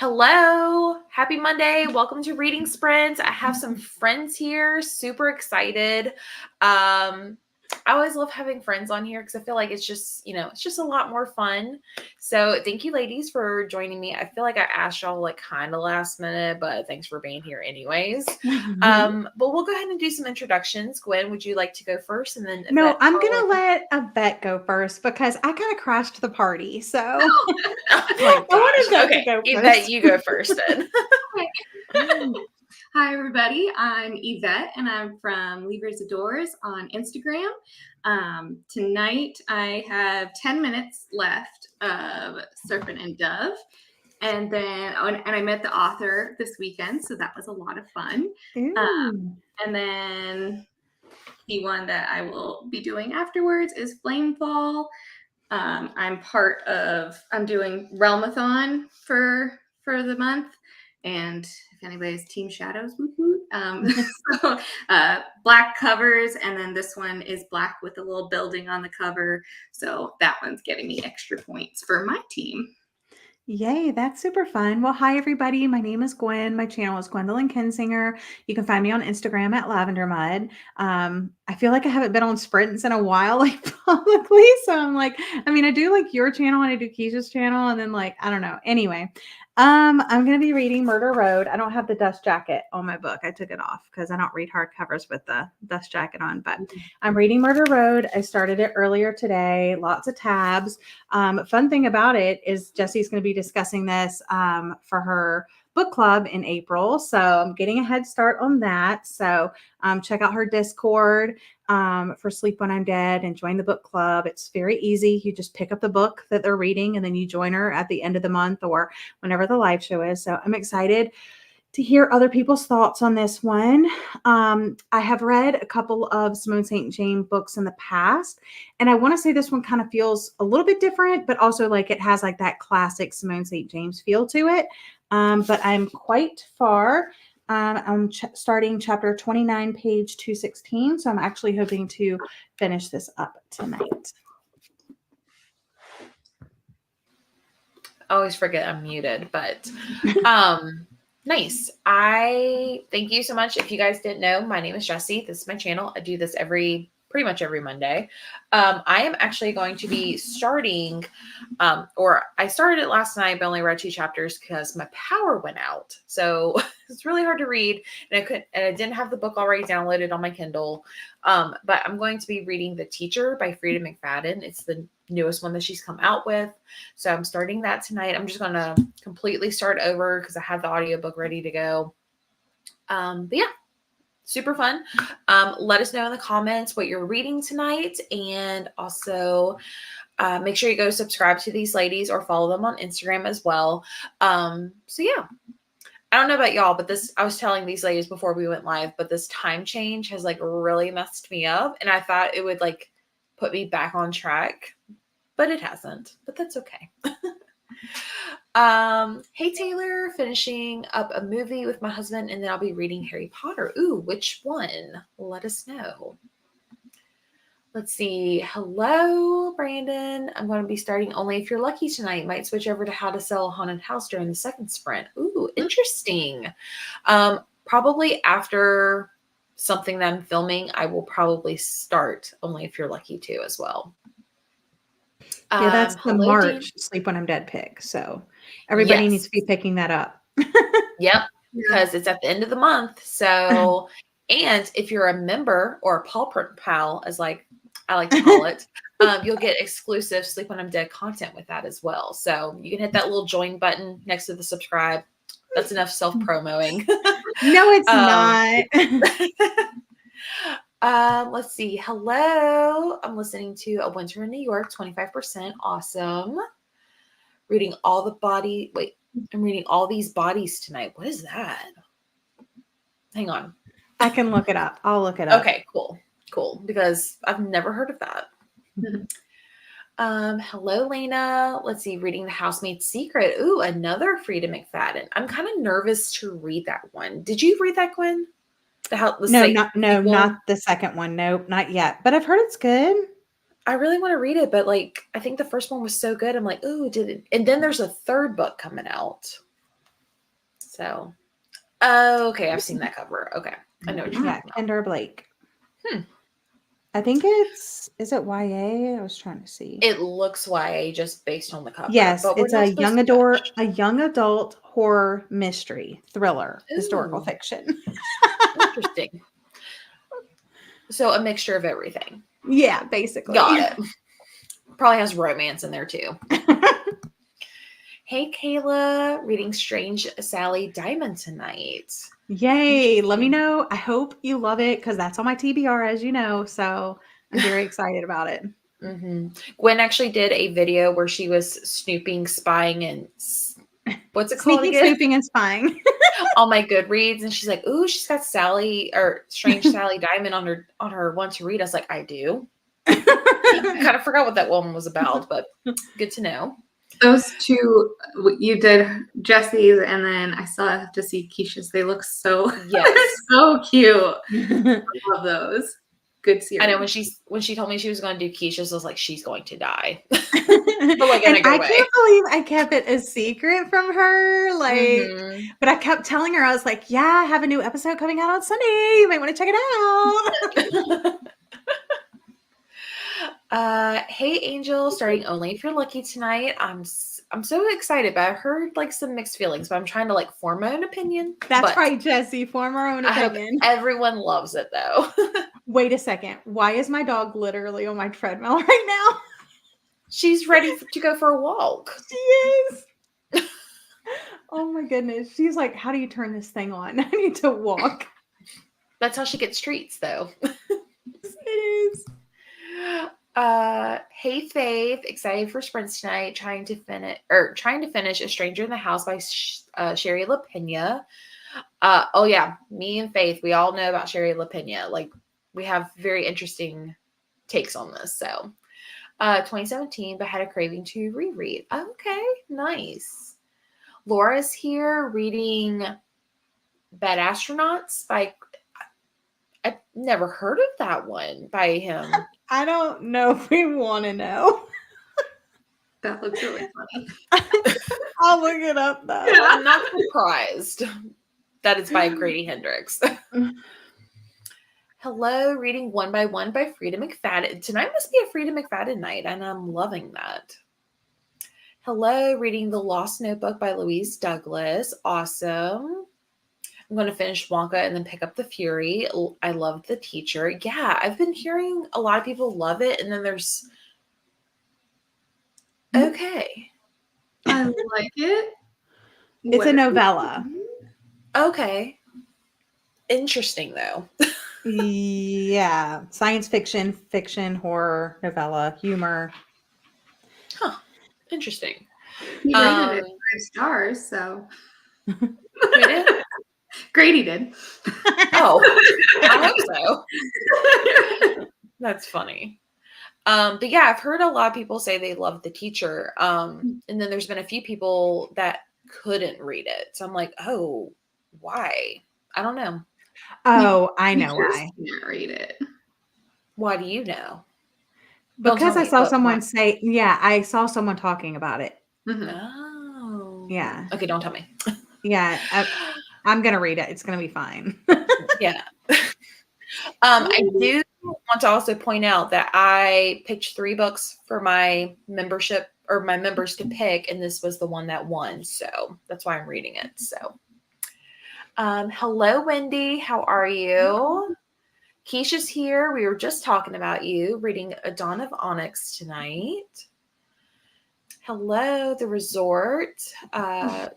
Hello, happy Monday. Welcome to Reading Sprints. I have some friends here, super excited. I always love having friends on here because I feel like it's just a lot more fun. So thank you ladies for joining me. I feel like I asked y'all like kind of last minute, but thanks for being here anyways. But we'll go ahead and do some introductions. Gwen, would you like to go first? And then No, I'm going to let Yvette go first because I kind of crashed the party. So oh my I want gosh. Yvette to Okay, go Yvette, first. you go first then. Hi, everybody. I'm Yvette, and I'm from Libras Adores on Instagram. Tonight, I have 10 minutes left of Serpent and Dove. And then, and I met the author this weekend, so that was a lot of fun. And then the one that I will be doing afterwards is Flamefall. I'm doing Realmathon for the month. And if anybody's Team Shadows, so black covers, and then this one is black with a little building on the cover. So that one's getting me extra points for my team. Yay, that's super fun. Well, hi, everybody. My name is Gwen. My channel is Gwendolyn Kinsinger. You can find me on Instagram at Lavender Mud. I feel like I haven't been on Sprints in a while, like publicly. So I'm like, I do like your channel and I do Keisha's channel. And then I don't know. Anyway, I'm going to be reading Murder Road. I don't have the dust jacket on my book. I took it off because I don't read hardcovers with the dust jacket on, but I'm reading Murder Road. I started it earlier today. Lots of tabs. Fun thing about it is Jesse's going to be discussing this for her book club in April. So I'm getting a head start on that. So check out her Discord for Sleep When I'm Dead and join the book club. It's very easy. You just pick up the book that they're reading and then you join her at the end of the month or whenever the live show is. So I'm excited to hear other people's thoughts on this one. I have read a couple of Simone St. James books in the past, and I want to say this one kind of feels a little bit different, but also like it has like that classic Simone St. James feel to it. But I'm quite far. I'm starting chapter 29, page 216. So I'm actually hoping to finish this up tonight. I always forget I'm muted, but nice. I thank you so much. If you guys didn't know, my name is Jessie. This is my channel. I do this pretty much every Monday. I am actually going to be starting, or I started it last night, but only read 2 chapters because my power went out. So it's really hard to read, and I didn't have the book already downloaded on my Kindle. But I'm going to be reading The Teacher by Frida McFadden. It's the newest one that she's come out with. So I'm starting that tonight. I'm just going to completely start over because I have the audiobook ready to go. But yeah. Super fun. Let us know in the comments what you're reading tonight. And also make sure you go subscribe to these ladies or follow them on Instagram as well. So yeah, I don't know about y'all, but I was telling these ladies before we went live, but this time change has like really messed me up. And I thought it would like put me back on track, but it hasn't, but that's okay. Hey Taylor, finishing up a movie with my husband, and then I'll be reading Harry Potter. Ooh, which one? Let us know. Let's see. Hello, Brandon. I'm going to be starting Only If You're Lucky tonight. Might switch over to How to Sell a Haunted House during the second sprint. Ooh, interesting. Probably after something that I'm filming, I will probably start Only If You're Lucky too as well. Yeah, that's the March Sleep When I'm Dead pick. So everybody needs to be picking that up. Yep, because it's at the end of the month. So, and if you're a member or a Paw Pal, as I like to call it, you'll get exclusive Sleep When I'm Dead content with that as well. So you can hit that little join button next to the subscribe. That's enough self-promoting. No, it's not. Let's see. Hello. I'm listening to A Winter in New York, 25%. Awesome. Reading all the body. Wait, I'm reading All These Bodies tonight. What is that? Hang on. I can look it up. I'll look it up. Okay, cool. Because I've never heard of that. Hello, Lena. Let's see. Reading The Housemaid's Secret. Ooh, another Frida McFadden. I'm kind of nervous to read that one. Did you read that, Gwen? Not the second one. Nope, not yet. But I've heard it's good. I really want to read it, but I think the first one was so good. I'm like, ooh, did it? And then there's a third book coming out. So, oh, okay, I've seen that cover. Okay, I know what you're Yeah, talking about. Kendra Blake. Hmm. I think is it YA? I was trying to see. It looks YA just based on the cover. Yes, but we're it's not a supposed young to adult horror mystery thriller historical Ooh, fiction. interesting. So a mixture of everything. Yeah, basically. Got it. Probably has romance in there too. Hey, Kayla, reading Strange Sally Diamond tonight. Yay. Let me know. I hope you love it because that's on my TBR, as you know. So I'm very excited about it. Mm-hmm. Gwen actually did a video where she was snooping, spying, and what's it called Sneaking, again? snooping, and spying. On my Goodreads, and she's like, "Ooh, she's got Sally or Strange Sally Diamond on her one to read." I was like, "I do." I kind of forgot what that one was about, but good to know. Those two, you did Jesse's, and then I still have to see Keisha's. They look so Yes, so cute. I love those. Good series. I know when she told me she was going to do Keisha's, I was like, "She's going to die." But like in a good I way. can't believe I kept it a secret from her. Like, Mhm. but I kept telling her, I was like, yeah, I have a new episode coming out on Sunday. You might want to check it out. Hey Angel, starting only if you're lucky tonight. I'm so excited, but I heard like some mixed feelings, but I'm trying to like form my own opinion. That's but right, Jesse. Form our own I hope opinion. everyone loves it though. Wait a second. Why is my dog literally on my treadmill right now? She's ready to go for a walk. She is. Oh my goodness. She's like, how do you turn this thing on? I need to walk. That's how she gets treats though. It is. Hey Faith, excited for sprints tonight. Trying to finish A Stranger in the House by Sherry LaPena. Oh yeah, me and Faith, we all know about Sherry LaPena. Like we have very interesting takes on this. So 2017, but had a craving to reread. Okay, nice. Laura's here reading Bad Astronauts by I've never heard of that one by him. I don't know if we want to know. That looks really funny. I'll look it up though. I'm not surprised that it's by Grady Hendrix. Hello, reading One by One by Frida McFadden. Tonight must be a Frida McFadden night, and I'm loving that. Hello, reading The Lost Notebook by Louise Douglas. Awesome. I'm going to finish Wonka and then pick up The Fury. I love The Teacher. Yeah, I've been hearing a lot of people love it, and then there's okay. I like it. It's a novella. Okay. Interesting though. Yeah. Science fiction, horror, novella, humor. Huh. Interesting. He rated it 5 stars, so Who did? Grady did. Oh, I hope so. That's funny. But yeah, I've heard a lot of people say they love The Teacher. And then there's been a few people that couldn't read it. So I'm like, oh, why? I don't know. Oh, I know why. Can't read it. Why do you know? Because I saw someone say, yeah, I saw someone talking about it. Mm-hmm. Oh. Yeah. Okay, don't tell me. Yeah. I'm going to read it. It's going to be fine. Yeah. I do want to also point out that I picked 3 books for my membership or my members to pick, and this was the one that won. So that's why I'm reading it. So, hello, Wendy. How are you? Keisha's here. We were just talking about you, reading A Dawn of Onyx tonight. Hello, The Resort. 75%.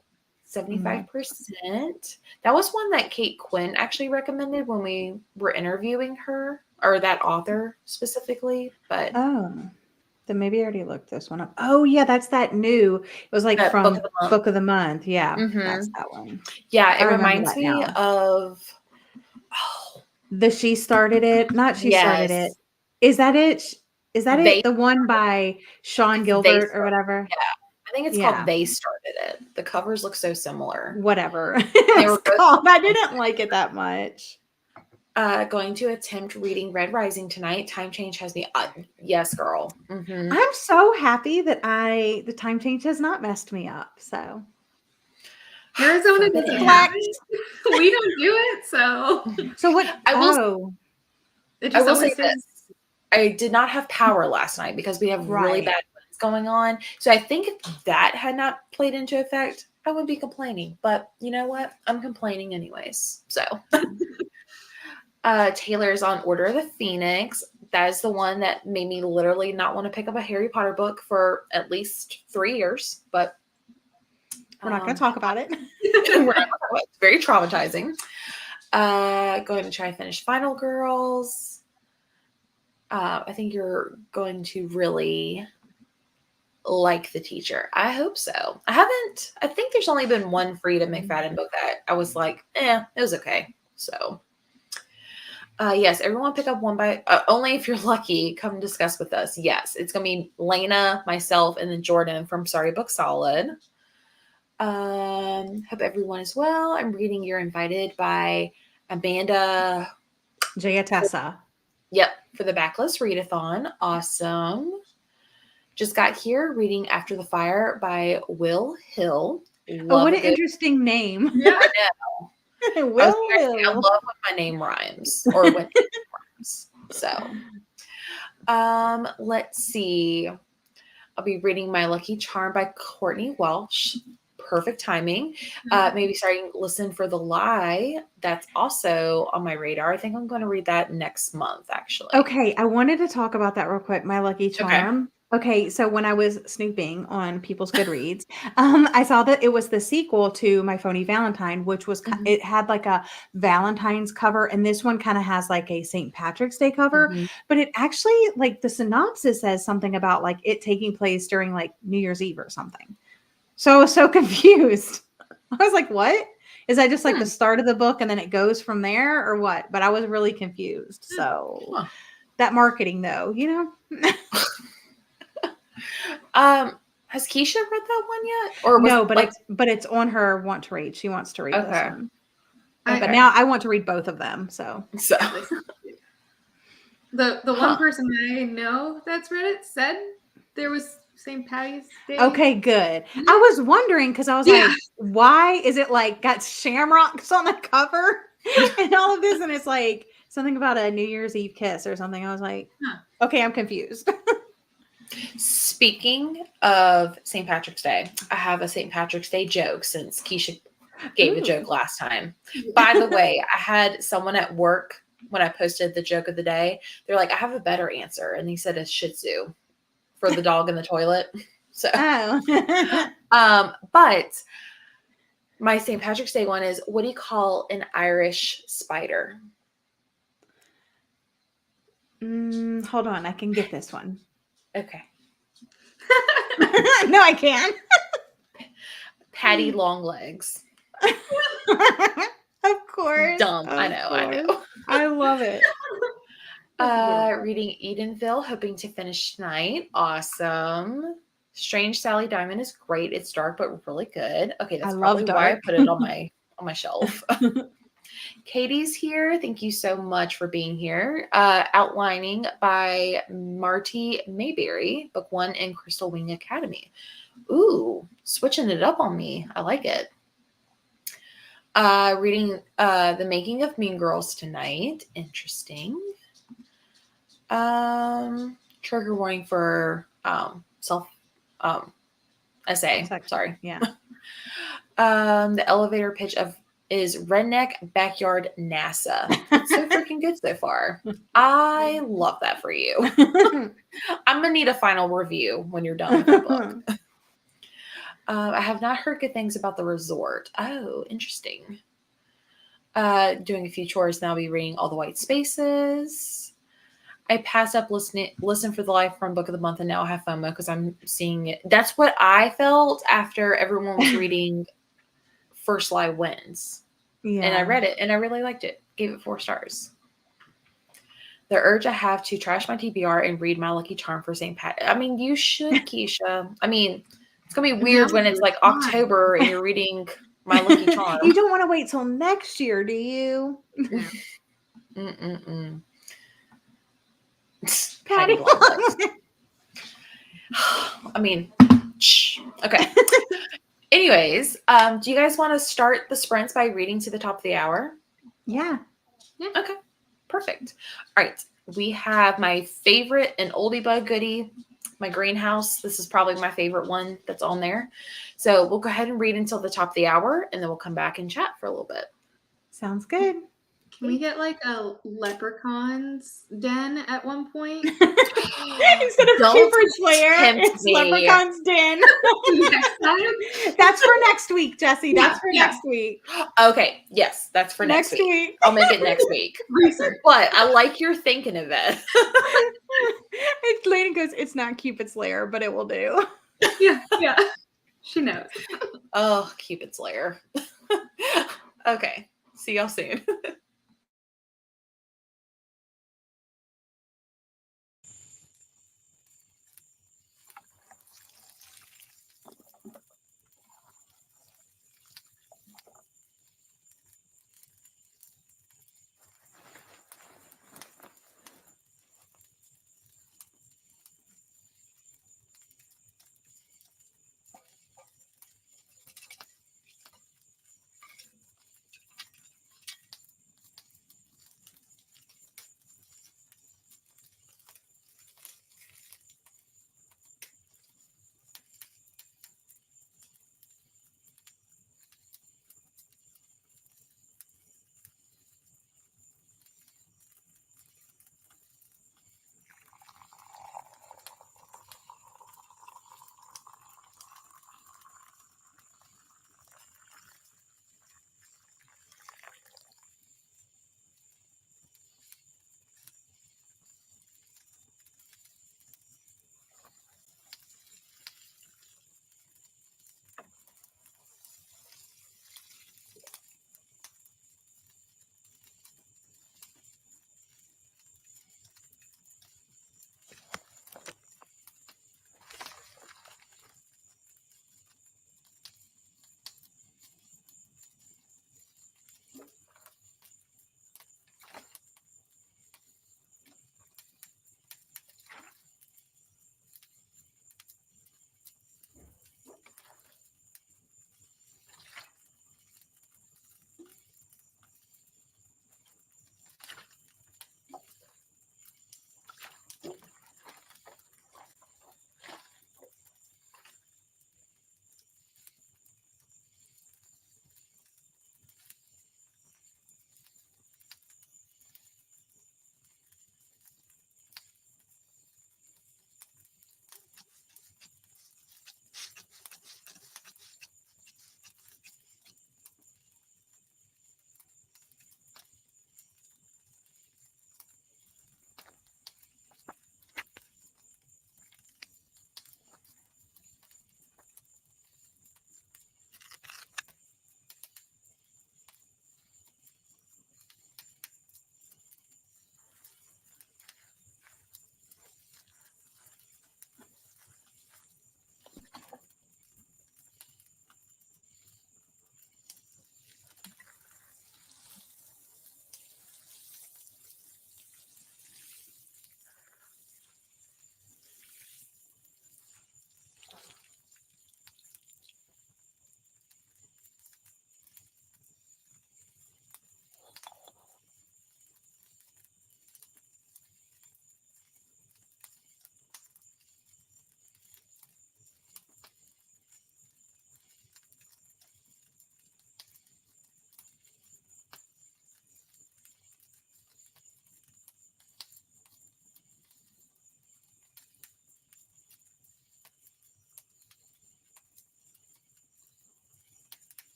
That was one that Kate Quinn actually recommended when we were interviewing her, or that author specifically. But oh, then maybe I already looked this one up. Oh, yeah, that's that new. It was like from Book of the Month. Yeah, that's that one. Yeah, it reminds me of She Started It. Not She Started It. Is that it? Is that it? The one by Sean Gilbert or whatever? Yeah. I think it's called They Started It. The covers look so similar. Whatever. I didn't like it that much. Going to attempt reading Red Rising tonight. Time change has me. Yes, girl. Mm-hmm. I'm so happy that the time change has not messed me up. So Arizona doesn't Forbidden. have it. We don't do it, so So what? I will- Oh, it I just will say always says. this. I did not have power last night because we have really Right. bad winds going on. So I think if that had not played into effect, I would be complaining. But you know what? I'm complaining anyways. So Taylor's on Order of the Phoenix. That is the one that made me literally not want to pick up a Harry Potter book for at least 3 years. But we're not going to talk about it. we're not, it's very traumatizing. Going to try and finish Final Girls. I think you're going to really like The Teacher. I hope so. I think there's only been one Freida McFadden book that I was like, it was okay. So, yes, everyone pick up one by, only if you're lucky, come discuss with us. Yes, it's going to be Lena, myself, and then Jordan from Sorry Book Solid. Hope everyone is well. I'm reading You're Invited by Amanda. Jayatessa. Yep, for the Backlist Readathon. Awesome. Just got here reading After the Fire by Will Hill. What an interesting name. Yeah. I know. Will I Hill. love when my name rhymes or when it rhymes. So, let's see. I'll be reading My Lucky Charm by Courtney Welsh. Perfect timing. Maybe starting Listen for the Lie. That's also on my radar. I think I'm going to read that next month, actually. Okay, I wanted to talk about that real quick. My Lucky Charm. Okay, so when I was snooping on people's Goodreads, I saw that it was the sequel to My Phony Valentine, which was it had like a Valentine's cover, and this one kind of has like a St. Patrick's Day cover. Mhm. But it actually, like, the synopsis says something about like it taking place during like New Year's Eve or something. So I was so confused. I was like, "What? Is that just like the start of the book and then it goes from there, or what?" But I was really confused. So that marketing, though, you know. Has Keisha read that one yet? Or was No, it, but like, it's on her want to read. She wants to read this Okay. one. Okay. But now I want to read both of them. So so The one person I know that's read it said there was St. Patty's Day. okay, good. I was wondering because I was like, why is it like got shamrocks on the cover and all of this, and it's like something about a New Year's Eve kiss or something. I was like, okay, I'm confused. Speaking of St. Patrick's Day, I have a St. Patrick's Day joke since Keisha gave a joke last time. By the way, I had someone at work when I posted the joke of the day. They're like, I have a better answer. And he said a Shih Tzu for the dog in the toilet. So, but my St. Patrick's Day one is, what do you call an Irish spider? Hold on, I can get this one. Okay. No, I can't. Patty long legs. Of course. Dumb. I know. I love it. Reading Edenville, hoping to finish tonight. Awesome. Strange Sally Diamond is great. It's dark but really good. Okay, that's probably why I put it on my shelf. Katie's here. Thank you so much for being here. Outlining by Marty Mayberry, book 1 in Crystal Wing Academy. Ooh, switching it up on me. I like it. Reading The Making of Mean Girls tonight. Interesting. Trigger warning for self essay. Sorry. Yeah. The elevator pitch is Redneck Backyard NASA. It's so freaking good so far. I love that for you. I'm gonna need a final review when you're done with the book. I have not heard good things about The Resort. Oh, interesting. Doing a few chores now. I'll be reading All the White Spaces. I passed up Listen for the Life from Book of the Month, and now I have FOMO because I'm seeing it. That's what I felt after everyone was reading First Lie Wins. Yeah. And I read it, and I really liked it. Gave it 4 stars. The urge I have to trash my TBR and read My Lucky Charm for St. Pat. I mean, you should, Keisha. I mean, it's going to be weird when it's like October and you're reading My Lucky Charm. You don't want to wait till next year, do you? Patty Longlegs. I mean, okay. Anyways, do you guys want to start the sprints by reading to the top of the hour? Yeah. Okay, perfect. All right, we have my favorite and oldie bug goodie, my greenhouse. This is probably my favorite one that's on there. So we'll go ahead and read until the top of the hour, and then we'll come back and chat for a little bit. Sounds good. Can we get like a leprechaun's den at one point? Instead of Don't Cupid's lair, tempt it's me. Leprechaun's Den. Next time? That's for next week, Jesse. That's for Yeah. next week. Okay, yes, that's for next week. I'll make it next week. Research. But I like your thinking of it. Lena goes, it's not Cupid's lair, but it will do. Yeah. She knows. Oh, Cupid's lair. Okay, see y'all soon.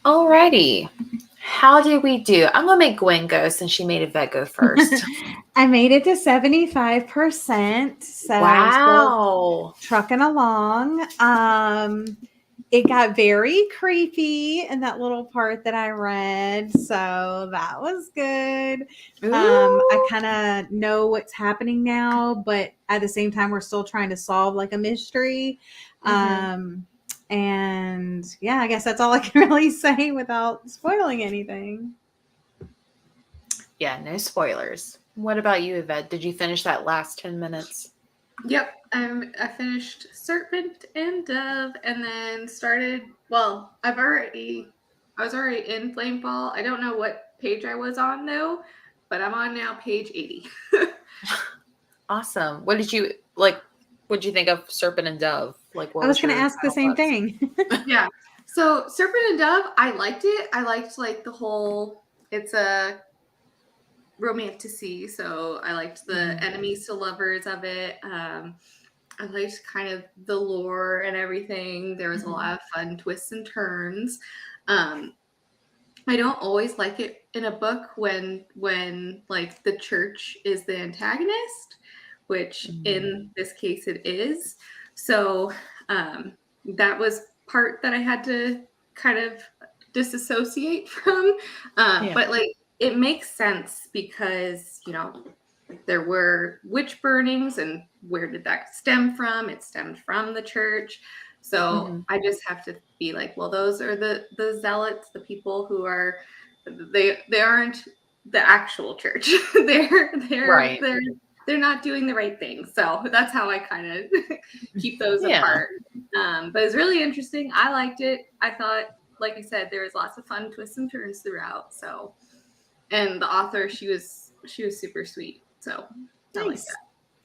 Alrighty. How did we do? I'm gonna make Gwen go since she made Yvette go first. I made it to 75%. So still Wow. trucking along. It got very creepy in that little part that I read, so that was good. I Ooh. kind of know what's happening now, but at the same time, we're still trying to solve like a mystery. Mhm. And yeah, I guess that's all I can really say without spoiling anything. Yeah, no spoilers. What about you, Yvette? Did you finish that last 10 minutes? Yep, I finished Serpent and Dove, and then started. Well, I was already in Flamefall. I don't know what page I was on though, but I'm on now page 80. Awesome. What did you like? What did you think of Serpent and Dove? Like, what I was was going to your ask the final same thoughts? thing. Yeah. So Serpent and Dove, I liked it. I liked like the whole. It's a romanticy, so I liked the Mhm. enemies to lovers of it. I liked kind of the lore and everything. There was a lot of fun twists and turns. Um, I don't always like it in a book when like the church is the antagonist, which in this case it is. So that was part that I had to kind of disassociate from. Yeah. But like it makes sense because there were witch burnings, and where did that stem from? It stemmed from the church. So Mm-hmm. I just have to be like, well, those are the zealots, the people who are they aren't the actual church. they're they're Right. they're they're not doing the right thing. So that's how I kind of keep those Yeah. apart. But it's really interesting. I liked it. I thought, like I said, there was lots of fun twists and turns throughout. So, and the author, she was super sweet. So I like Nice. that.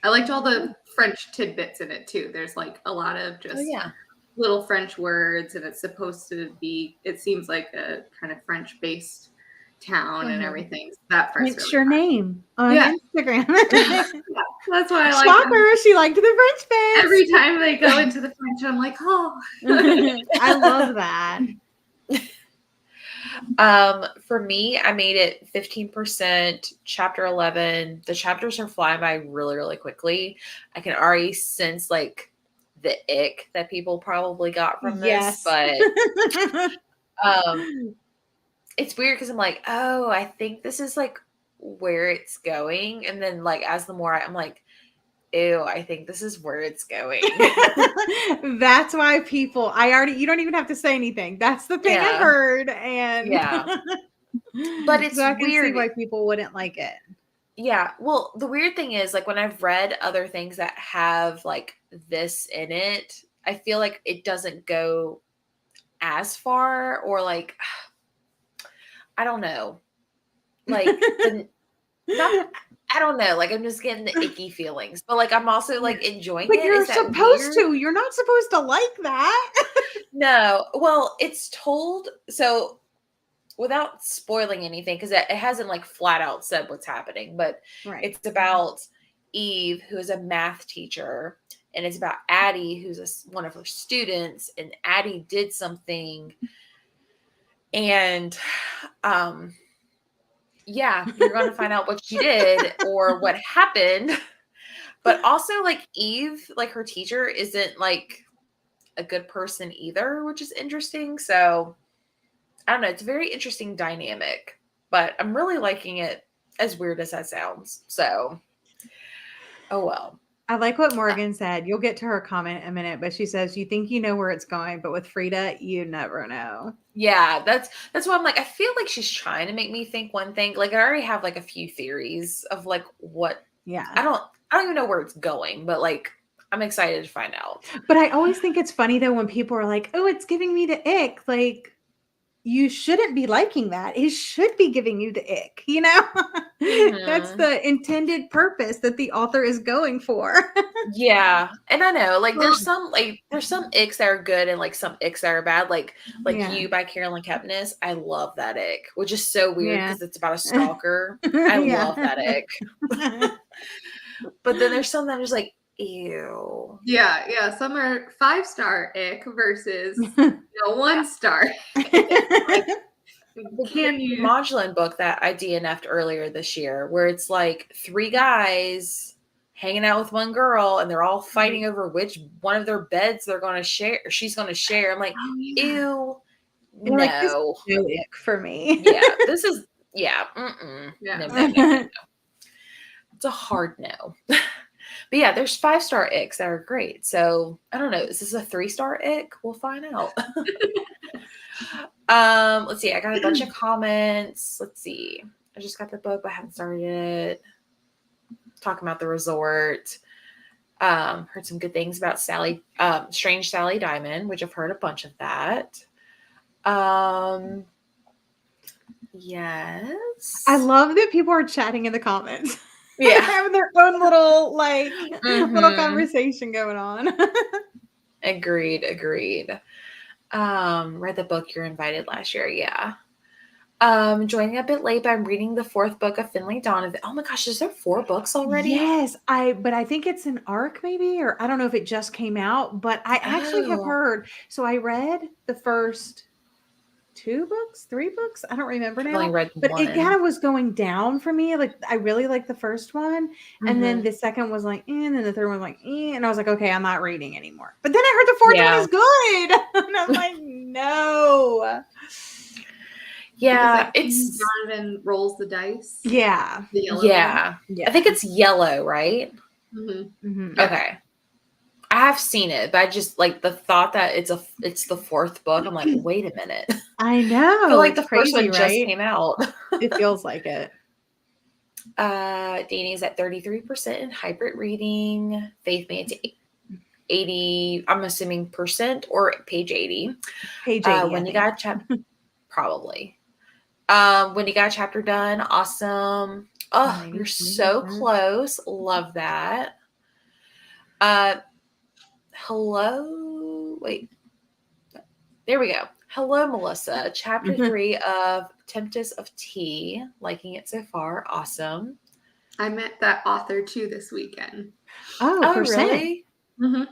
I liked all the French tidbits in it too. There's like a lot of Oh just yeah. little French words, and it's supposed to be, it seems like a kind of French based town and Mm-hmm. everything. So that part's Hence really your fun. name on Yeah. Instagram. Yeah, that's why I like them. Shocker, she liked the French Every bits. time they go into the French, I'm like, oh. I love that. For me, I made it 15%, chapter 11. The chapters are flying by really, really quickly. I can already sense like the ick that people probably got from this, Yes. but um it's weird because I'm like, oh, I think this is like where it's going. And then like as the more I'm like, ew, I think this is where it's going. That's why you don't even have to say anything. That's the thing I Yeah. heard. And Yeah. But it's so I can see weird. why people wouldn't like it. Yeah. Well, the weird thing is like when I've read other things that have like this in it, I feel like it doesn't go as far or like I don't know. Like the not I don't know, like I'm just getting the icky feelings. But like I'm also like enjoying But it. you're Is that supposed weird? to. You're not supposed to like that. No. Well, it's told so without spoiling anything because it hasn't like flat out said what's happening, but Right. it's about Eve, who is a math teacher, and it's about Addie, who's one of her students, and Addie did something, and yeah, you're going to find out what she did or what happened. But also, like Eve, like her teacher, isn't like a good person either, which is interesting. So I don't know. It's a very interesting dynamic, but I'm really liking it, as weird as that sounds. So, oh well. I like what Uh, Morgan said. You'll get to her comment in a minute, but she says, you think you know where it's going, but with Frida, you never know. yeah, that's why I'm like, I feel like she's trying to make me think one thing. Like I already have like a few theories of like what Yeah. I don't even know where it's going, but like I'm excited to find out. But I always think it's funny though when people are like, oh, it's giving me the ick. Like, you shouldn't be liking that. It should be giving you the ick, you know? That's Mhm. the intended purpose that the author is going for. Yeah, and I know like Well, there's some icks that are good and like some icks that are bad. Like Yeah. You by Carolyn Kepnes, I love that ick, which is so weird Yeah. because it's about a stalker. I love Yeah. that ick. But then there's some that are just like, ew. Yeah. Some are 5-star ick versus 1-star. Can The you? Modulin book that I DNF'd earlier this year, where it's like 3 guys hanging out with one girl and they're all fighting over which one of their beds they're going to share. She's going to share. I'm like, Oh, yeah. ew, You're like, this is no. no ick for me. Yeah, this is, yeah, Yeah. no. It's a hard no. But yeah, there's 5-star icks that are great. So I don't know. Is this a 3-star ick? We'll find out. Let's see. I got a bunch of comments. Let's see. I just got the book, but I haven't started it. Talking about the resort. Heard some good things about Strange Sally Diamond, which I've heard a bunch of that. Yes. I love that people are chatting in the comments. Yeah. Having their own little little Mhm. conversation going on. Agreed. Read the book You're Invited last year. Yeah. Joining a bit late, but I'm reading the 4th book of Finley Donovan. Oh my gosh, is there 4 books already? Yes, but I think it's an arc maybe, or I don't know if it just came out, but I actually have Oh. heard. So I read the first 2 books, 3 books. I don't remember I've only now, read but it one. kind of was going down for me. Like I really liked the first one, and then Mhm. the second was like, and then the third one was like, and I was like, okay, I'm not reading anymore. But then I heard the 4th one Yeah. is good, and I'm like, no. Yeah, Because, it's Donovan rolls the dice. Yeah. The yellow yeah. I think it's yellow, right? one. Mhm. Yeah. Okay. I have seen it, but I just like the thought that it's the 4th book. I'm like, wait a minute. I know. I feel like It's the first crazy, one just right? came out. It feels like it. Danny's at 33% in hybrid reading. Faith made it to 80, I'm assuming percent or page 80. Page 80, When I you think. got probably. When you got a chapter done, awesome. Oh, you're so 93%. close. Love that. Hello. Wait. There we go. Hello, Melissa. Chapter 3 of Tempest of Tea. Liking it so far. Awesome. I met that author too this weekend. Oh, percent. Really? Mm-hmm.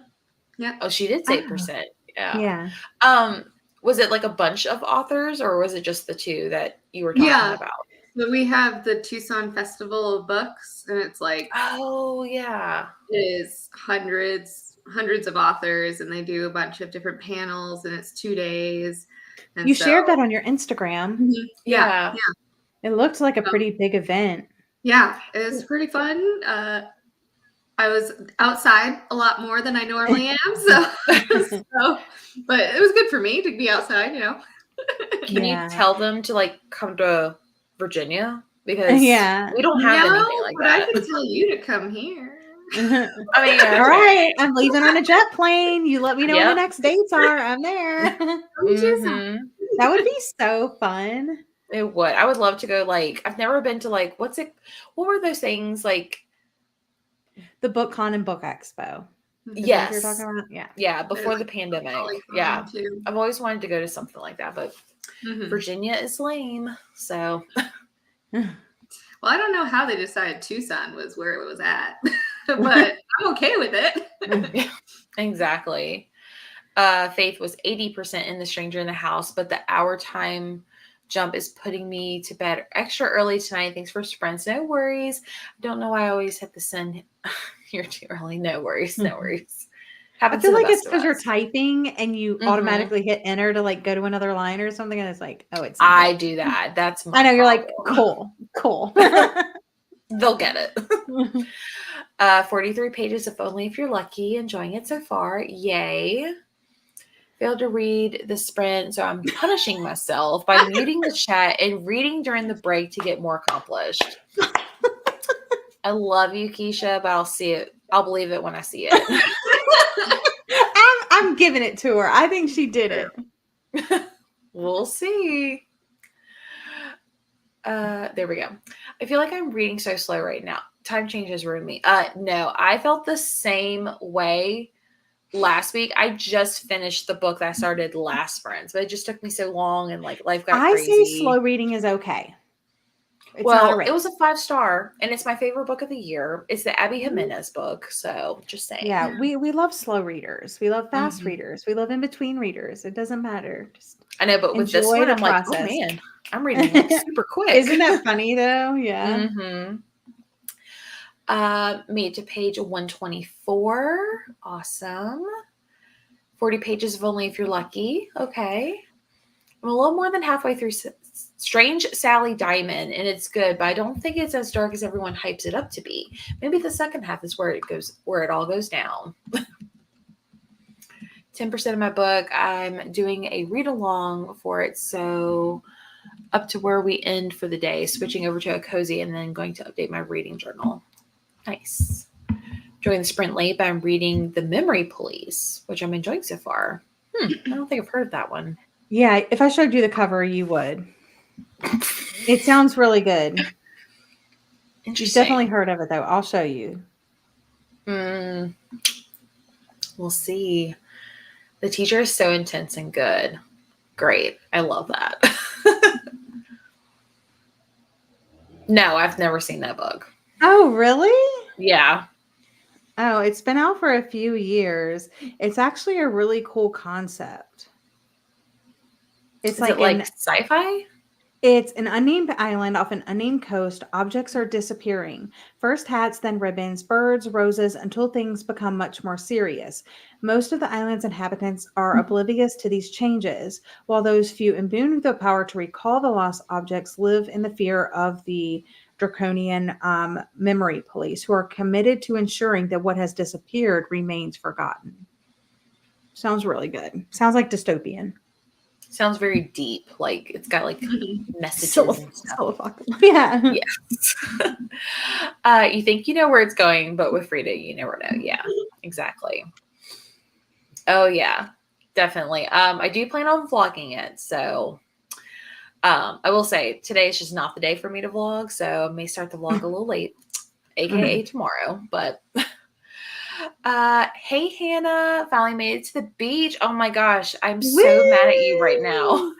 Yeah. Oh, she did say Oh. percent. Yeah. Yeah. Was it like a bunch of authors or was it just the 2 that you were talking Yeah. about? But we have the Tucson Festival of Books, and it's like Oh, yeah. it is hundreds of authors, and they do a bunch of different panels, and it's 2 days. And You so, shared that on your Instagram. Mhm. Yeah. It looked like a pretty big event. Yeah, it was pretty fun. I was outside a lot more than I normally am, but it was good for me to be outside, Can you tell them to like come to Virginia? Because Yeah. we don't have anything like but that. I can tell you to come here. I mean, All right, I'm leaving on a jet plane. You let me know when the Yep. next dates are. I'm there. Mhm. That would be so fun. It would. I would love to go. Like, I've never been to like what were those things like? The Book Con and Book Expo. Is that what Yes. you're talking about? Yeah. Yeah, before the Like pandemic. Polycon, Yeah. too. I've always wanted to go to something like that, but Mhm. Virginia is lame. So Well, I don't know how they decided Tucson was where it was at, but I'm okay with it. exactly. Faith was 80% in The Stranger in the House, but the hour time jump is putting me to bed extra early tonight. Thanks for sprints. No worries. I don't know why I always hit the send here too early. No worries. No worries. I Happens feel to the like it's best of because you're us. typing and you Mhm. automatically hit enter to like go to another line or something, and it's like, oh, it's. I do that. That's my I know you're like problem. cool. They'll get it. 43 pages, if only if you're lucky. Enjoying it so far. Yay. Failed to read the sprint, so I'm punishing myself by muting the chat and reading during the break to get more accomplished. I love you, Keisha, but I'll see it. I'll believe it when I see it. I'm giving it to her. I think she did it. We'll see. There we go. I feel like I'm reading so slow right now. Time changes ruined me. No, I felt the same way last week. I just finished the book that I started last Friends, but it just took me so long and like life got I crazy. say slow reading is okay. It's not a Well, it race. was a 5-star, and it's my favorite book of the year. It's the Abby Mhm. Jimenez book. So just saying. Yeah, we love slow readers. We love fast Mhm. readers. We love in between readers. It doesn't matter. Just I know, but with this enjoy one, the I'm like, oh process. man, I'm reading like super quick. Isn't that funny though? Yeah. Mm-hmm. Made to page 124. Awesome. 40 pages of only if you're lucky. Okay. I'm a little more than halfway through Strange Sally Diamond, and it's good, but I don't think it's as dark as everyone hypes it up to be. Maybe the second half is where it all goes down. 10% of my book, I'm doing a read along for it, so up to where we end for the day, switching over to a cozy, and then going to update my reading journal. Nice. During the sprint late, but I'm reading The Memory Police, which I'm enjoying so far. I don't think I've heard of that one. Yeah, if I showed you the cover, you would. It sounds really good. You've Interesting. definitely heard of it though. I'll show you. We'll see. The teacher is so intense and good. Great. I love that. No, I've never seen that book. Oh, really? Yeah. Oh, it's been out for a few years. It's actually a really cool concept. It's Is it like sci-fi? It's an unnamed island off an unnamed coast. Objects are disappearing. First hats, then ribbons, birds, roses, until things become much more serious. Most of the island's inhabitants are oblivious to these changes, while those few imbued with the power to recall the lost objects live in the fear of the draconian memory police, who are committed to ensuring that what has disappeared remains forgotten. Sounds really good. Sounds like dystopian. Sounds very deep. Like it's got like messages and stuff. Yeah. Yes. You think you know where it's going, but with Frida, you never know. Yeah, exactly. Oh yeah, definitely. I do plan on vlogging it, so I will say today is just not the day for me to vlog, so I may start the vlog a little late, aka tomorrow. But hey Hannah, finally made it to the beach. Oh my gosh, I'm so mad at you right now.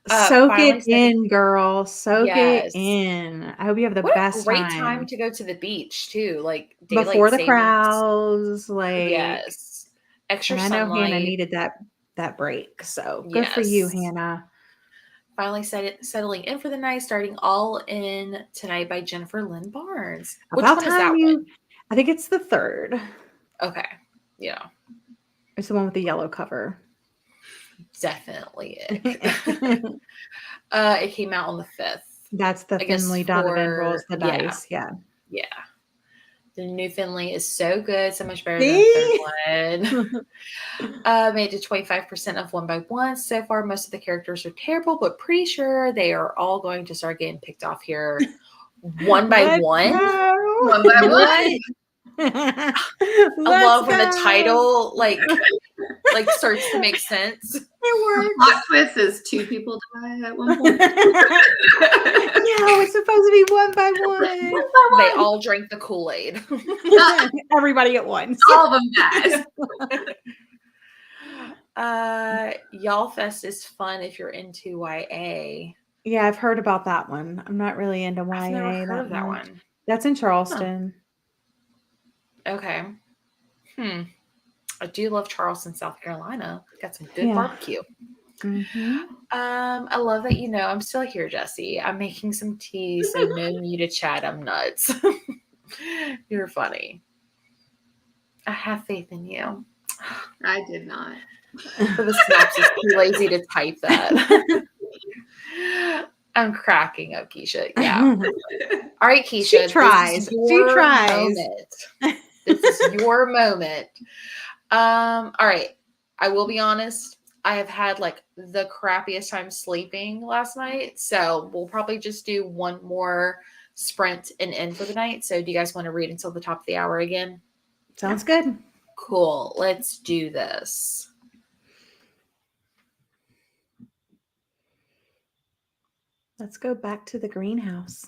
Soak Finally it in, girl. Soak it yes. in. I hope you have the What a best great time time to go to the beach too. Like daylight before the savings. crowds. Yes. Extra And I know Hannah sunlight. needed that break. So good for you, Yes. Hannah. Finally settling in for the night, starting All In Tonight by Jennifer Lynn Barnes. Which About one is time that you. one? I think it's the third. Okay. Yeah. It's the one with the yellow cover. Definitely it. It came out on the 5th. That's the I guess Finley Donovan rolls the dice. Yeah. Yeah. The new Finley is so good, so much better than See? the third one. Made it to 25% of One by One. So far, most of the characters are terrible, but pretty sure they are all going to start getting picked off here one by Let's one. go. One by one. I Let's love when the go. title like starts to make sense. It works. Plot twist is 2 people die at one point. No, it's supposed to be one by one. They all drank the Kool-Aid. Everybody at once. All of them dies. Y'all Fest is fun if you're into YA. Yeah, I've heard about that one. I'm not really into YA. I've never heard of that much. one. That's in Charleston. Okay. I do love Charleston, South Carolina. Got some good barbecue. Mm-hmm. I love that I'm still here, Jesse. I'm making some tea, so no need to chat. I'm nuts. You're funny. I have faith in you. I did not. For the synopsis, too lazy to type that. I'm cracking up, Keisha. Yeah. All right, Keisha. She tries. She tries. This is your moment. All right. I will be honest. I have had like the crappiest time sleeping last night. So we'll probably just do one more sprint and end for the night. So do you guys want to read until the top of the hour again? Sounds good. Cool. Let's do this. Let's go back to the greenhouse.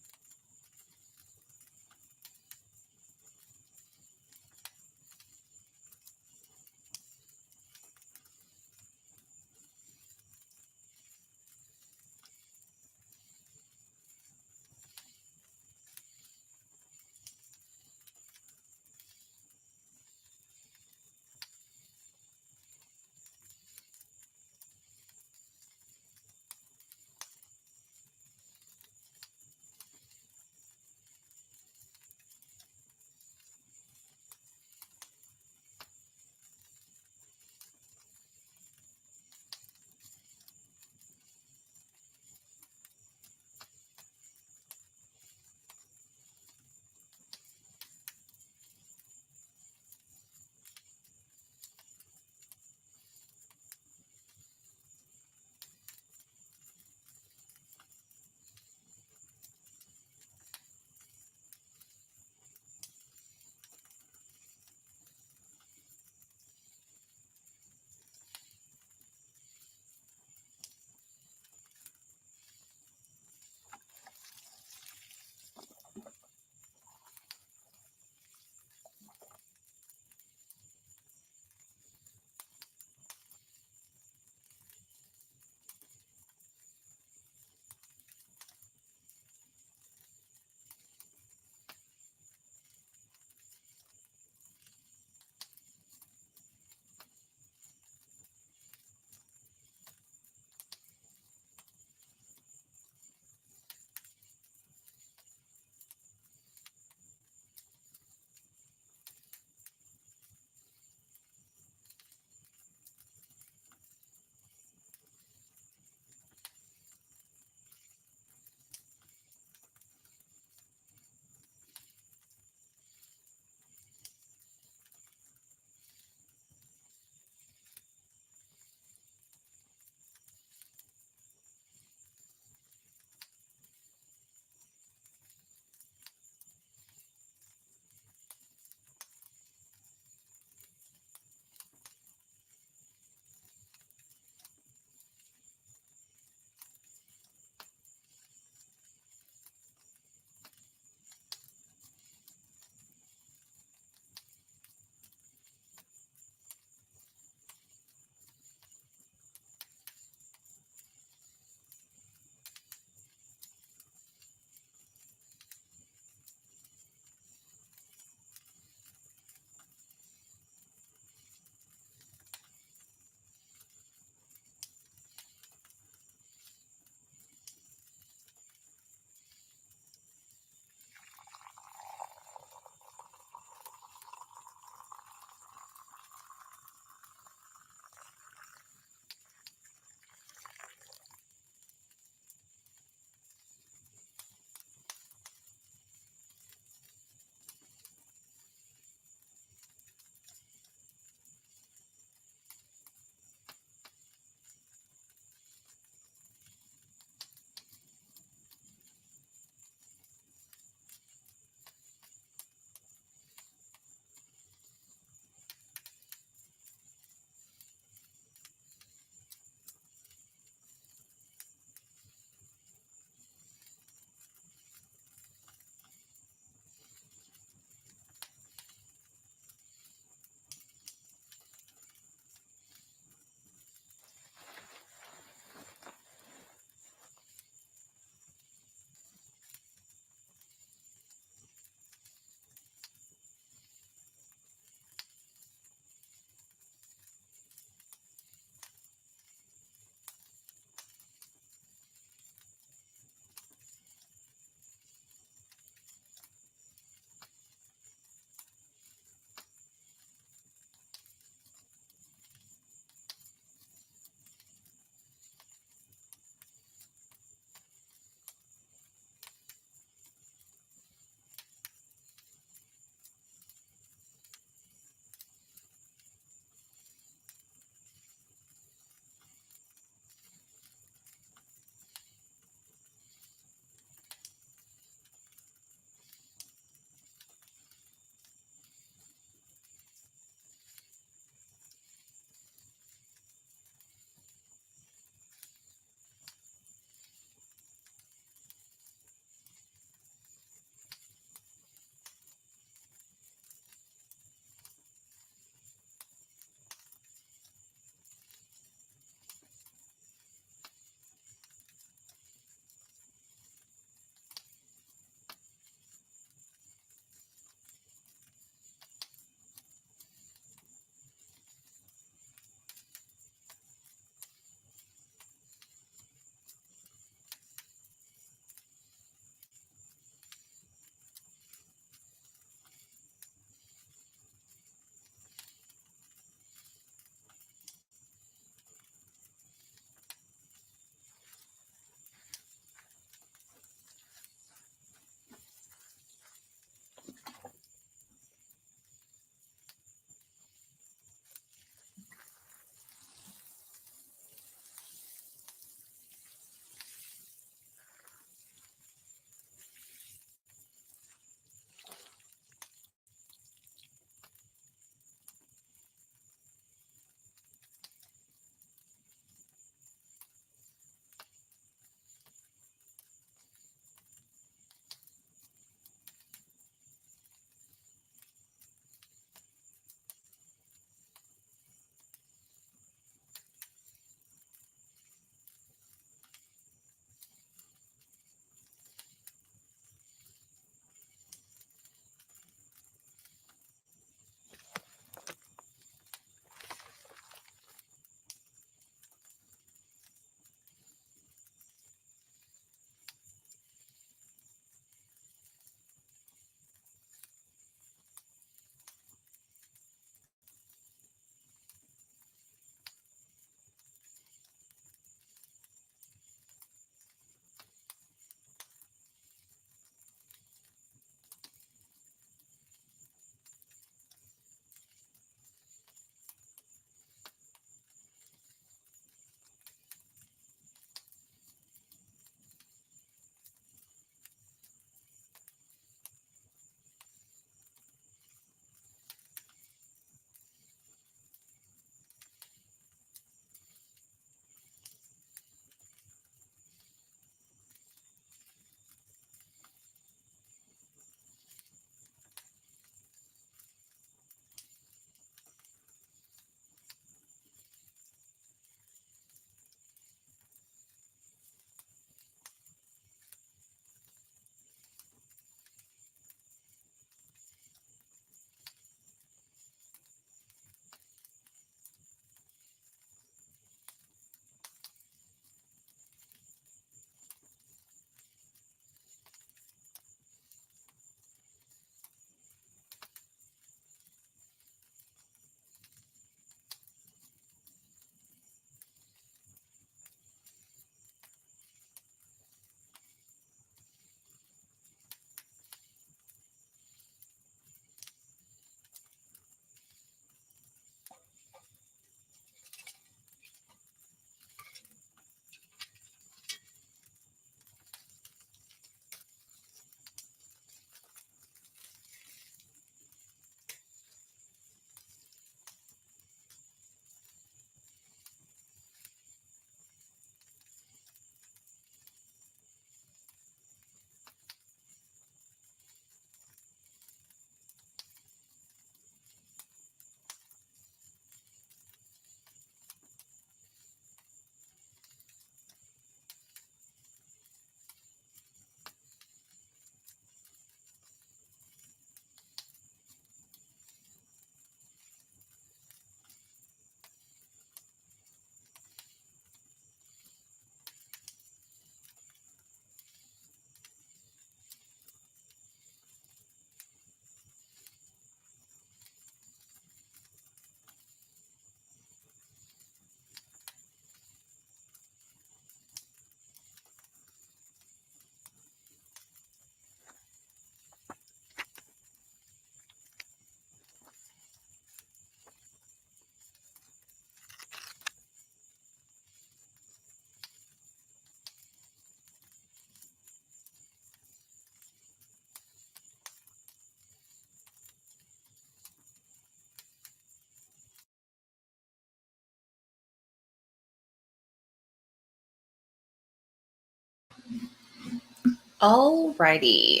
Alrighty.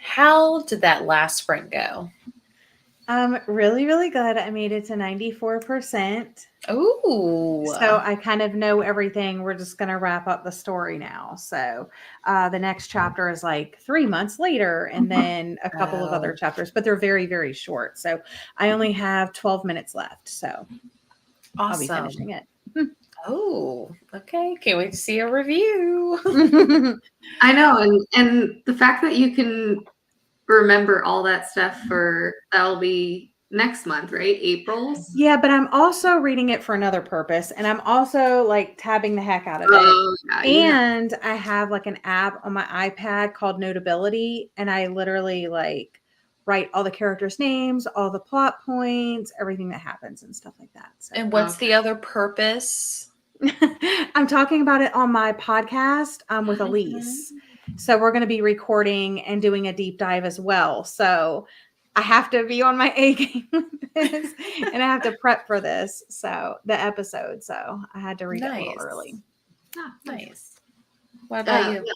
How did that last sprint go? Really, really good. I made it to 94%. Ooh. So I kind of know everything. We're just going to wrap up the story now. So the next chapter is like 3 months later, and then a couple of other chapters, but they're very, very short. So I only have 12 minutes left. So I'll be Awesome. finishing it. Oh, okay. Can't wait to see a review. I know, and the fact that you can remember all that stuff that'll be next month, right? April's. Yeah, but I'm also reading it for another purpose, and I'm also like tabbing the heck out of it. Oh, yeah, you have- And I have like an app on my iPad called Notability, and I literally like write all the characters' names, all the plot points, everything that happens, and stuff like that. So And what's the other purpose? I'm talking about it on my podcast with Elise. So we're going to be recording and doing a deep dive as well. So I have to be on my A game with this, and I have to prep for this. So the episode. So I had to read it a little early. Oh, Nice. What about you?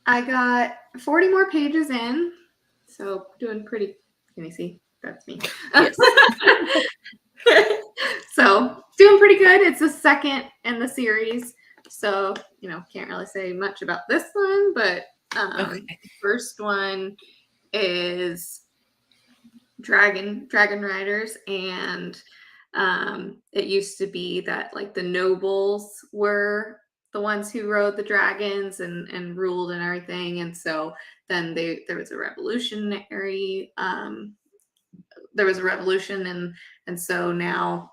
I got 40 more pages in, so doing pretty. Can you see? That's me. Yes. So doing pretty good. It's the second in the series, so can't really say much about this one, but the first one is Dragon Riders, and it used to be that like the nobles were the ones who rode the dragons and ruled and everything, and so then there was a revolutionary there was a revolution, and so now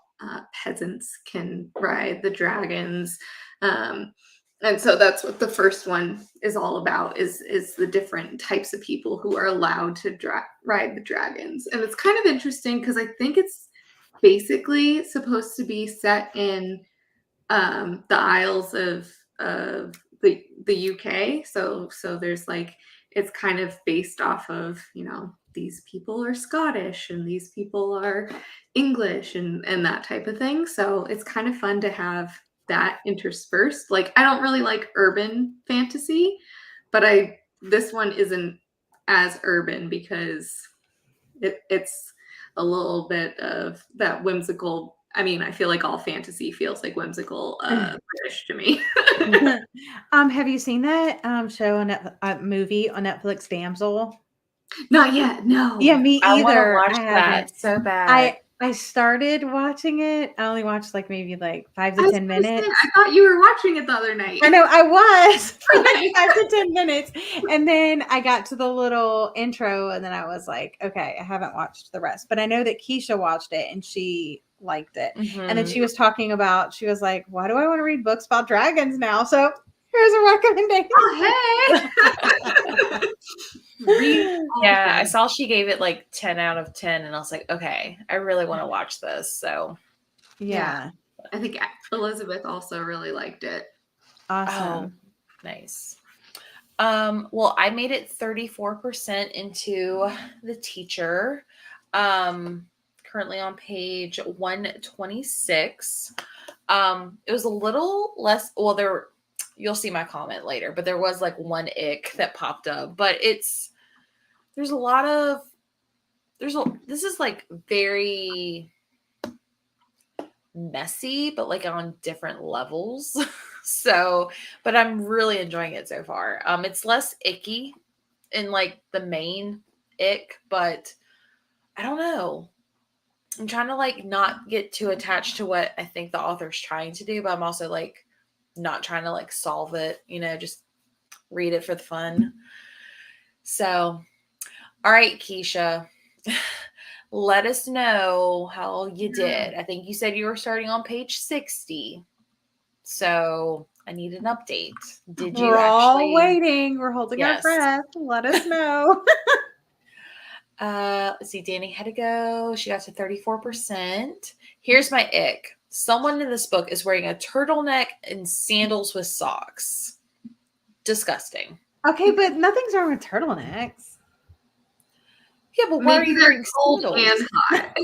peasants can ride the dragons, and so that's what the first one is all about, is the different types of people who are allowed to ride the dragons. And it's kind of interesting because I think it's basically supposed to be set in the Isles of the UK. So there's like, it's kind of based off of, these people are Scottish and these people are English and that type of thing. So it's kind of fun to have that interspersed. Like, I don't really like urban fantasy, but this one isn't as urban because it's a little bit of that whimsical. I mean, I feel like all fantasy feels like whimsical British to me. Have you seen that show on movie on Netflix, Damsel? Not yet. No. Yeah, me I want to either. watch that so bad. I started watching it. I only watched like maybe like 5 to 10 minutes. I thought you were watching it the other night. I know I was for like 5 to 10 minutes. And then I got to the little intro and then I was like, okay, I haven't watched the rest. But I know that Keisha watched it and she liked it. And then she was talking about, she was like, why do I want to read books about dragons now? So here's a recommendation. Oh, hey. Yeah, I saw she gave it like 10 out of 10 and I was like, okay, I really want to watch this. So yeah. I think Elizabeth also really liked it. Awesome. Oh, nice. Well, I made it 34% into The Teacher. Currently on page 126. It was a little less, well, you'll see my comment later, but there was like one ick that popped up, but this is like very messy, but like on different levels. So, but I'm really enjoying it so far. It's less icky in like the main ick, but I don't know. I'm trying to like not get too attached to what I think the author's trying to do, but I'm also like not trying to like solve it, just read it for the fun. So, all right, Keisha, let us know how you did. I think you said you were starting on page 60. So I need an update. Did you We're all actually waiting? We're holding our breath. Let us know. Let's see. Danny had to go. She got to 34%. Here's my ick. Someone in this book is wearing a turtleneck and sandals with socks. Disgusting. Okay, but nothing's wrong with turtlenecks. Yeah, but why are you wearing cold sandals? and hot?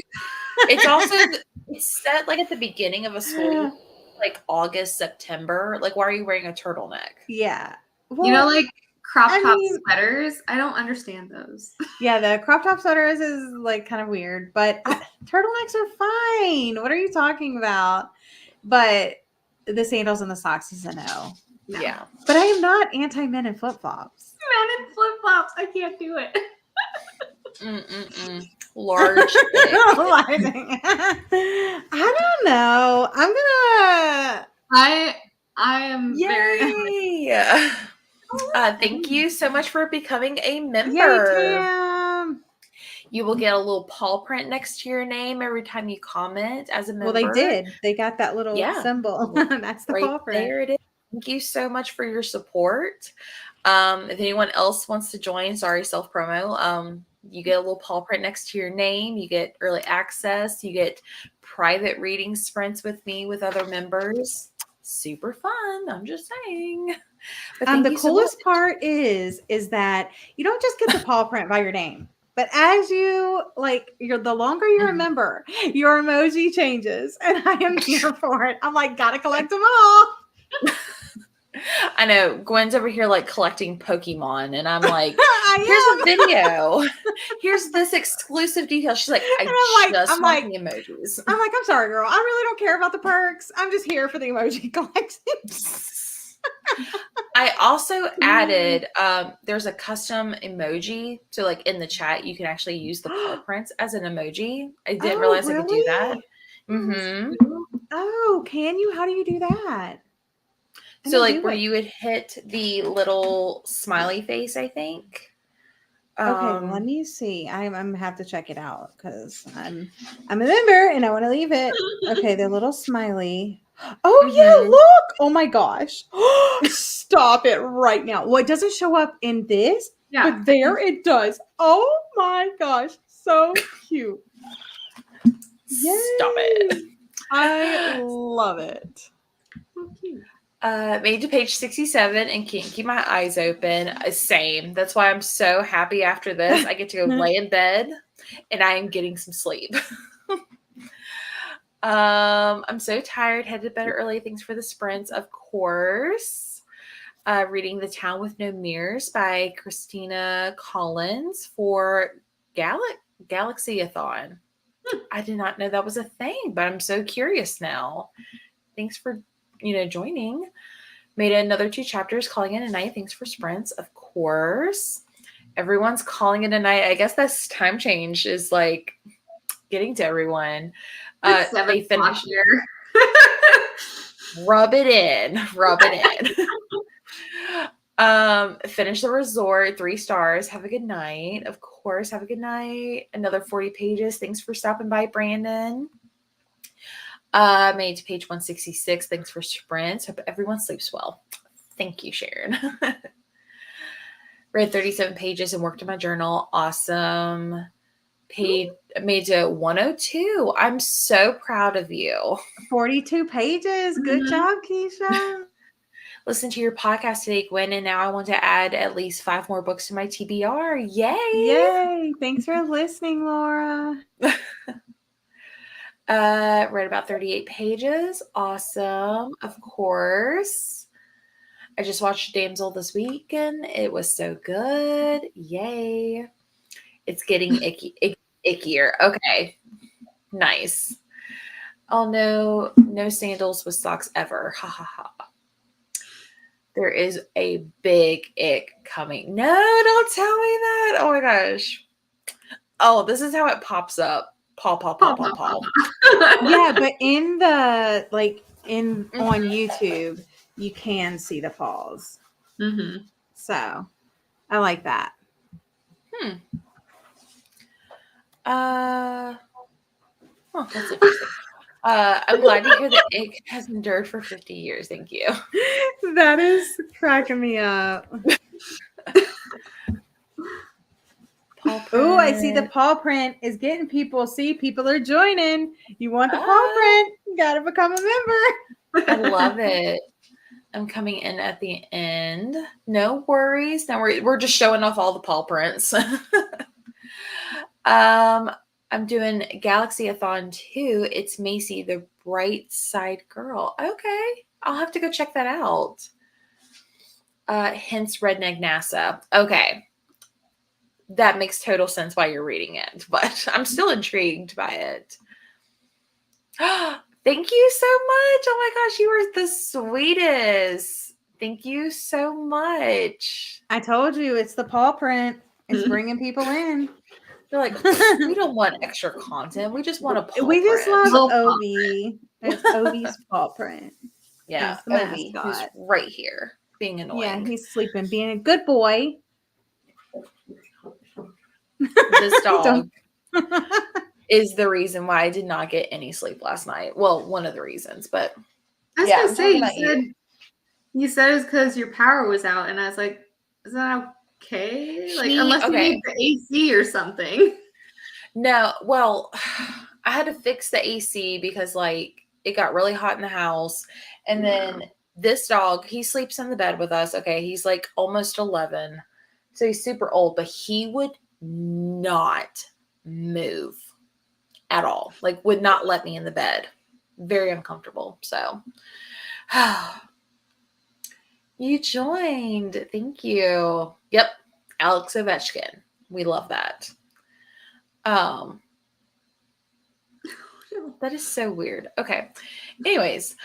It's set like at the beginning of a school, like August, September. Like, why are you wearing a turtleneck? Yeah. Well, like crop I top mean- sweaters. I don't understand those. Yeah, the crop top sweaters is like kind of weird, but turtlenecks are fine. What are you talking about? But the sandals and the socks is a no. No. Yeah. But I am not anti men in flip flops. Men in flip flops. I can't do it. Large. Thick. I don't know. I'm gonna. I am very. Yay! Thank you so much for becoming a member. Yay, Tam. You will get a little paw print next to your name every time you comment as a member. Well, they did. They got that little symbol. That's the right paw print. there it is. Thank you so much for your support. If anyone else wants to join, sorry, self promo. You get a little paw print next to your name. You get early access. You get private reading sprints with me with other members. Super fun. I'm just saying. But The coolest part is that you don't just get the paw print by your name, but as you the longer you remember, your emoji changes, and I am here for it. I'm like, gotta collect them all. I know Gwen's over here like collecting Pokemon, and I'm like, I here's a video. Here's this exclusive detail. She's like, I just want the emojis. I'm like, I'm sorry, girl. I really don't care about the perks. I'm just here for the emoji collection. I also added there's a custom emoji. So like in the chat, you can actually use the paw prints as an emoji. I didn't realize I could do that. Oh, can you? How do you do that? So like where you would hit the little smiley face, I think. Okay, let me see. I'm gonna have to check it out because I'm a member and I want to leave it. Okay, the little smiley. Oh yeah, look! Oh my gosh! Stop it right now. Well, it doesn't show up in this, but there it does. Oh my gosh, so cute! Yay. Stop it! I love it. So cute. Made to page 67 and can't keep my eyes open. Same. That's why I'm so happy after this. I get to go lay in bed and I am getting some sleep. I'm so tired. Headed to bed early. Thanks for the sprints, of course. Reading The Town with No Mirrors by Christina Collins for Galaxy-a-thon. I did not know that was a thing, but I'm so curious now. Thanks for joining. Made another 2 chapters, calling it a night. Thanks for sprints, of course. Everyone's calling it a night. I guess this time change is like getting to everyone. They finished here. Rub it in. Finish the resort, 3 stars. Have a good night. Of course, have a good night. Another 40 pages. Thanks for stopping by, Brandon. Made to page 166. Thanks for sprints. Hope everyone sleeps well. Thank you, Sharon. Read 37 pages and worked in my journal. Awesome. Made to 102. I'm so proud of you. 42 pages. Good job, Keisha. Listen to your podcast today, Gwen, and now I want to add at least 5 more books to my TBR. Yay! Yay! Thanks for listening, Laura. Read about 38 pages. Awesome. Of course. I just watched Damsel this weekend. It was so good. Yay. It's getting ickier. Okay. Nice. Oh, no sandals with socks ever. Ha ha ha. There is a big ick coming. No, don't tell me that. Oh my gosh. Oh, this is how it pops up. Paw. Yeah, but in the on YouTube, you can see the paws. So I like that. That's interesting. I'm glad to hear that it has endured for 50 years. Thank you. That is cracking me up. Oh, I see the paw print is getting people. See, people are joining. You want the paw print? You got to become a member. I love it. I'm coming in at the end. No worries. We're just showing off all the paw prints. I'm doing Galaxy-a-thon 2. It's Macy, the Bright Side Girl. Okay. I'll have to go check that out. hence redneck NASA. Okay. That makes total sense why you're reading it, but I'm still intrigued by it. Thank you so much. Oh my gosh, you are the sweetest. Thank you so much. I told you it's the paw print. It's bringing people in. You're like, we don't want extra content. We just want a paw We just print. love Little Obi. It's Obi's paw print. Yeah, He's the Obi, who's mascot. right here being annoying. Yeah, he's sleeping, being a good boy. This dog Don't- is the reason why I did not get any sleep last night. Well, one of the reasons, but I was yeah, gonna I'm say, talking you about said you said it's because your power was out, and I was like, is that okay? Like, unless you need the AC or something. No, well, I had to fix the AC because like it got really hot in the house. And then this dog, he sleeps in the bed with us. Okay, he's like almost 11. So he's super old, but he would not move at all. Like would not let me in the bed. Very uncomfortable. So you joined. Thank you. Yep. Alex Ovechkin. We love that. That is so weird. Okay. Anyways,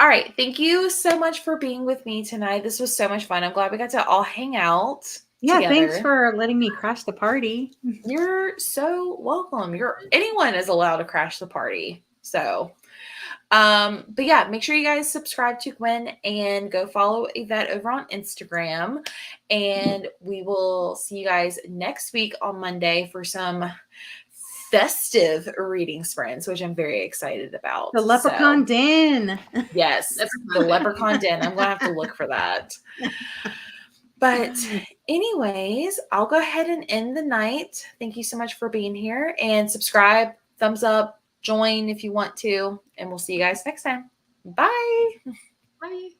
all right. Thank you so much for being with me tonight. This was so much fun. I'm glad we got to all hang out. Yeah, together. thanks for letting me crash the party. You're so welcome. Anyone is allowed to crash the party. So, but yeah, make sure you guys subscribe to Gwen and go follow Yvette over on Instagram. And we will see you guys next week on Monday for some festive reading sprints, which I'm very excited about. The Leprechaun Den. Yes, the Leprechaun Den. I'm going to have to look for that. But anyways, I'll go ahead and end the night. Thank you so much for being here, and subscribe, thumbs up, join if you want to, and we'll see you guys next time. Bye. Bye.